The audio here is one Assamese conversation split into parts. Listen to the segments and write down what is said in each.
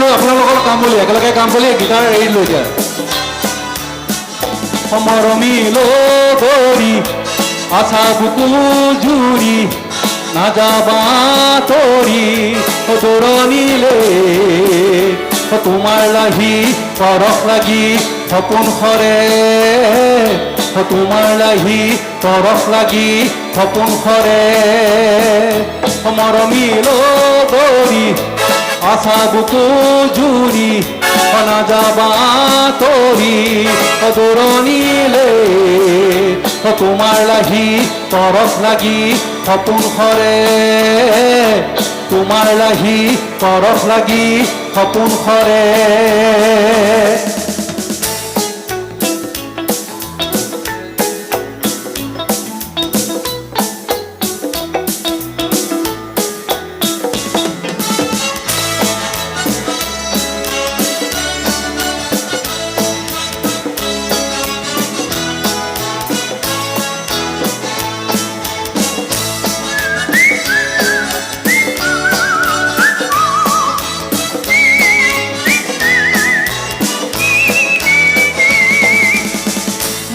দিলোঁ আপোনালোকৰ কাম বুলি, একেলগে কাম বুলি গীটাৰ এৰি দিলোঁ এতিয়া। মৰমী লগৰী আশা বুকু জুৰি নাযাবা তৰি দূৰণিলে তোমাৰ লাহি পৰশ লাগি সপোন সৰে তোমাৰ লাহি পৰশ লাগি সপোন সৰে মৰমী লগৰী আশা বুকু জুৰি নাযাবা তৰি দূৰণিলে তোমাৰ লাহি পৰশ লাগি সপোন সৰে তোমাৰ লাহি পৰশ লাগি সপোন সৰে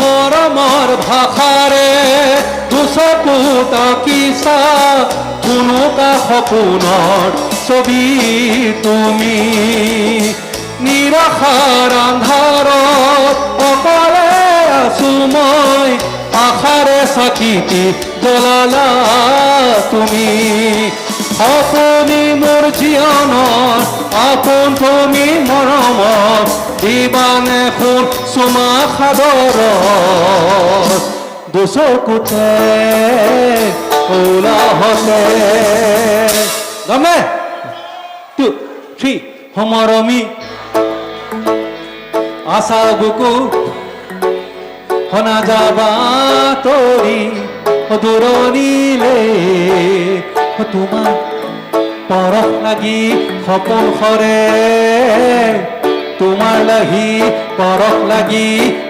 মৰমৰ ভাষাৰে দুচকুত কিছা কোনোকা সপোনৰ ছবি তুমি নিৰাশাৰ আন্ধাৰত অকলে আছো মই আশাৰে চাকিটি জ্বলালা তুমি সপোনি মোৰ জীৱনৰ আপোন তুমি মৰমত দিবানে সোণ চুমা সাদৰত দুচকুতে ওলাহতে গমে 2, 3 মৰমী আশা বুকু নাযাবা তৰি দূৰণিলে তোমাৰ পৰশ লাগি সপোন সৰে তোমাৰ লাহি পৰশ লাগি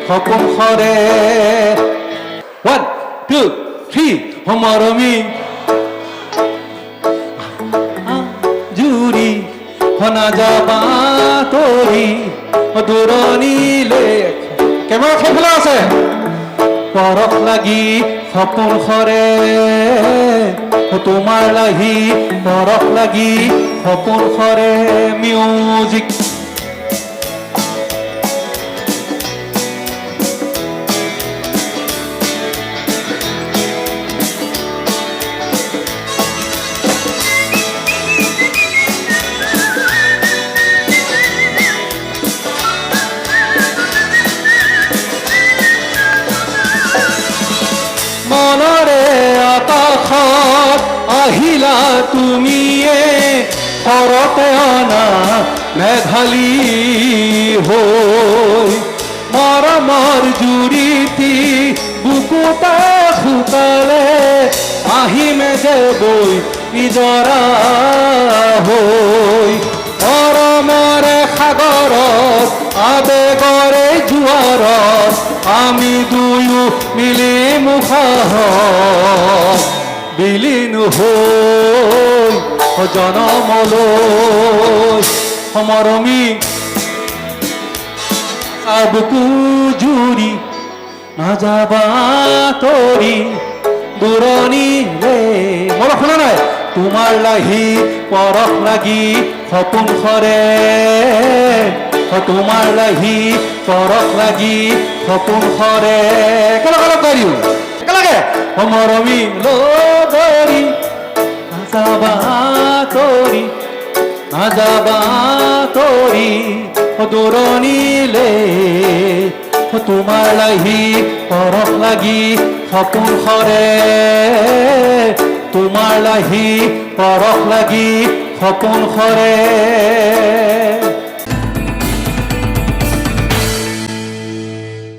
সপোন সৰে 1, 2, 3 মৰমী জুৰি নাযাবা তৰি দূৰণিলে কেমেৰা সেইফালে আছে পৰশ লাগি সপোন সৰে তোমাৰ লাহি পৰশ লাগি সপোন সৰে মিউজিক মনৰে আকাশত আহিলা তুমিয়ে শৰতে অনা মেঘালী হৈ মৰমৰ জুৰিটি বুকুটা শুকালে আহিমে যে বৈ নিজৰা হৈ মৰমৰে সাগৰত আবেগৰে জোৱাৰত আমি দুয়ো মিলি মুখাহত বিলীন হৈ জনমলৈ মৰমী বুকু জুৰি নাযাবা তৰি দূৰণিলে মই শুনা নাই তোমাৰ লাহি পৰশ লাগি সপোন সৰে তোমাৰ লাহি পৰশ লাগি সপোন সৰে একেলগে কৰিও একেলগে মৰমী লগৰী নাযাবা তৰি দূৰণিলে তোমাৰ লাহি পৰশ লাগি সপোন সৰে তোমাৰ লাহি পৰশ লাগি সপোন সৰে